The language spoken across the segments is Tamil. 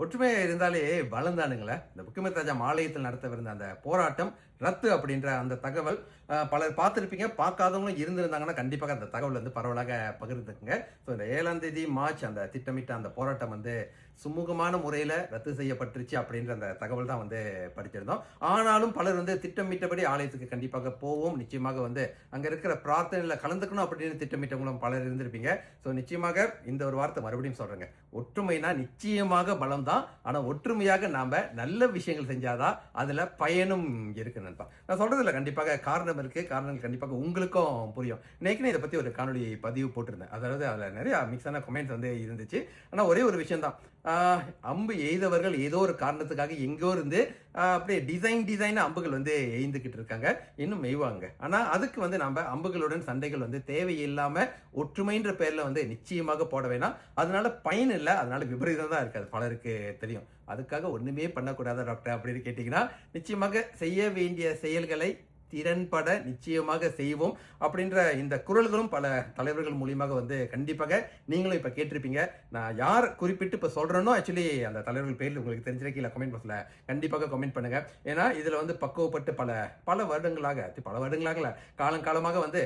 ஒற்றுமையா இருந்தாலே பலம் தானுங்களே. இந்த புக்குமெத் ராஜா ஆலயத்தில் நடத்தவிருந்த அந்த போராட்டம் ரத்து அப்படின்ற அந்த தகவல் பலர் பார்த்துருப்பீங்க. பார்க்காதவங்களும் இருந்திருந்தாங்கன்னா கண்டிப்பாக அந்த தகவல் வந்து பரவலாக பகிர்ந்துக்குங்க. ஸோ இந்த 7ஆம் தேதி மார்ச் அந்த திட்டமிட்ட அந்த போராட்டம் வந்து சுமூகமான முறையில் ரத்து செய்யப்பட்டுருச்சு அப்படின்ற அந்த தகவல் தான் வந்து படிச்சிருந்தோம். ஆனாலும் பலர் வந்து திட்டமிட்டபடி ஆலயத்துக்கு கண்டிப்பாக போவோம், நிச்சயமாக வந்து அங்கே இருக்கிற பிரார்த்தனையில் கலந்துக்கணும் அப்படின்னு திட்டமிட்டவங்களும் பலர் இருந்திருப்பீங்க. ஸோ நிச்சயமாக இந்த ஒரு வார்த்தை மறுபடியும் சொல்கிறேங்க. ஒற்றுமைனா நிச்சயமாக பலம் தான். ஆனால் ஒற்றுமையாக நாம் நல்ல விஷயங்கள் செஞ்சாதான் அதில் பயனும் இருக்கு நண்பா. நான் சொல்றதுல கண்டிப்பாக காரணம் இருக்கு. காரணங்கள் கண்டிப்பாக உங்களுக்கும் புரியும். இன்னைக்கு இதை பற்றி ஒரு காணொலி பதிவு போட்டிருந்தேன். அதாவது அதில் நிறைய மிக்ஸான கமெண்ட்ஸ் வந்து இருந்துச்சு. ஆனால் ஒரே ஒரு விஷயம் தான், அம்பு எய்தவர்கள் ஏதோ ஒரு காரணத்துக்காக எங்கோ இருந்து அப்படியே டிசைன் அம்புகள் வந்து எய்ந்துக்கிட்டு இருக்காங்க, இன்னும் எய்வாங்க. ஆனால் அதுக்கு வந்து நம்ம அம்புகளுடன் சண்டைகள் வந்து தேவையில்லாம ஒற்றுமைன்ற பேர்ல வந்து நிச்சயமாக போட வேணாம். அதனால பயன் இல்லை, அதனால விபரீதம் தான் இருக்காது, பலருக்கு தெரியும். அதுக்காக ஒண்ணுமே பண்ணக்கூடாதா டாக்டர் அப்படின்னு கேட்டீங்கன்னா, நிச்சயமாக செய்ய வேண்டிய செயல்களை திறன்பட நிச்சயமாக செய்வோம் அப்படின்ற இந்த குரல்களும் பல தலைவர்கள் மூலியமாக வந்து கண்டிப்பாக நீங்களும் இப்ப கேட்டிருப்பீங்க. நான் யார் குறிப்பிட்டு இப்ப சொல்றேனோ ஆக்சுவலி அந்த தலைவர்கள் பேர்ல உங்களுக்கு தெரிஞ்சிருக்க கீழே கமெண்ட் பாக்ஸ்ல கண்டிப்பாக கமெண்ட் பண்ணுங்க. ஏன்னா இதுல வந்து பக்குவப்பட்டு பல வருடங்களாக காலங்காலமாக வந்து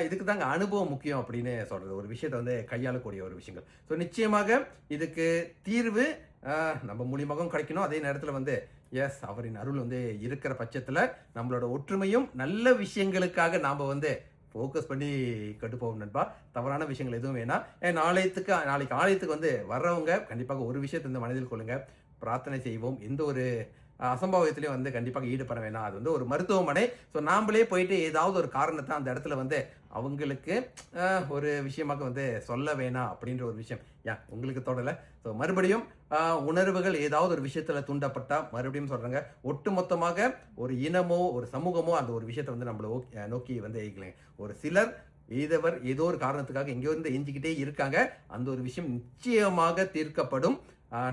இதுக்கு தாங்க அனுபவம் முக்கியம் அப்படின்னு சொல்றது, ஒரு விஷயத்தை வந்து கையாளக்கூடிய ஒரு விஷயங்கள். ஸோ நிச்சயமாக இதுக்கு தீர்வு நம்ம மூலியமாகவும் கிடைக்கணும். அதே நேரத்தில் வந்து அவரின் அருள் வந்து இருக்கிற பட்சத்தில் நம்மளோட ஒற்றுமையும் நல்ல விஷயங்களுக்காக நாம் வந்து ஃபோக்கஸ் பண்ணி கட்டுப்போம் நண்பா. தவறான விஷயங்கள் எதுவும் வேணாம். நாளைக்கு ஆலயத்துக்கு வந்து வர்றவங்க கண்டிப்பாக ஒரு விஷயத்தை வந்து மனதில் கொள்ளுங்க, பிரார்த்தனை செய்வோம். எந்த ஒரு அசம்பாவிதத்திலையும் வந்து கண்டிப்பாக ஈடுபட வேணாம். அது வந்து ஒரு மருத்துவமனை. ஸோ நாம்ளே போயிட்டு ஏதாவது ஒரு காரணத்தை அந்த இடத்துல வந்து அவங்களுக்கு ஒரு விஷயமாக வந்து சொல்ல வேணாம் அப்படின்ற ஒரு விஷயம் உங்களுக்கு தொடலை. ஸோ மறுபடியும் உணர்வுகள் ஏதாவது ஒரு விஷயத்துல தூண்டப்பட்டா மறுபடியும் சொல்றாங்க, ஒட்டுமொத்தமாக ஒரு இனமோ ஒரு சமூகமோ அந்த ஒரு விஷயத்தை வந்து நம்மளை நோக்கி வந்து எய்க்கலைங்க. ஒரு சிலர் ஏதோ ஒரு காரணத்துக்காக எங்கேயோ இருந்து எஞ்சிக்கிட்டே இருக்காங்க. அந்த ஒரு விஷயம் நிச்சயமாக தீர்க்கப்படும்.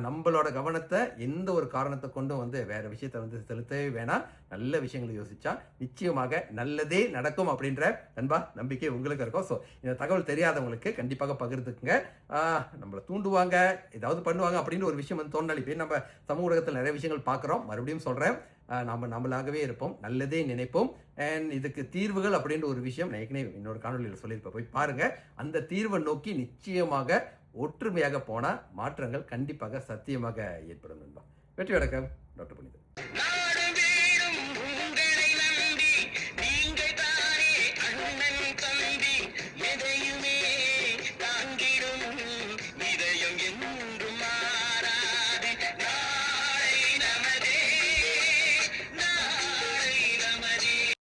நம்மளோட கவனத்தை எந்த ஒரு காரணத்தை கொண்டும் வந்து வேற விஷயத்த வந்து செலுத்தவே வேணாம். நல்ல விஷயங்களை யோசிச்சா நிச்சயமாக நல்லதே நடக்கும் அப்படின்ற நண்பா நம்பிக்கை உங்களுக்கு இருக்கும். ஸோ இந்த தகவல் தெரியாதவங்களுக்கு கண்டிப்பாக பகிர்ந்துக்குங்க. நம்மளை தூண்டுவாங்க, ஏதாவது பண்ணுவாங்க அப்படின்னு ஒரு விஷயம் வந்து தோணாலி போய் நம்ம சமூக ஊடகத்தில் நிறைய விஷயங்கள் பார்க்குறோம். மறுபடியும் சொல்கிறேன், நம்மளாகவே இருப்போம், நல்லதே நினைப்போம். அண்ட் இதுக்கு தீர்வுகள் அப்படின்ற ஒரு விஷயம் நான் ஏற்கனவே இன்னொரு காணொலியில் சொல்லியிருப்பேன், போய் பாருங்க. அந்த தீர்வை நோக்கி நிச்சயமாக ஒற்றுமையாக போனால் மாற்றங்கள் கண்டிப்பாக சத்தியமாக ஏற்படும் நண்பா. வெற்றி வணக்கம், டாக்டர் புனிதன்.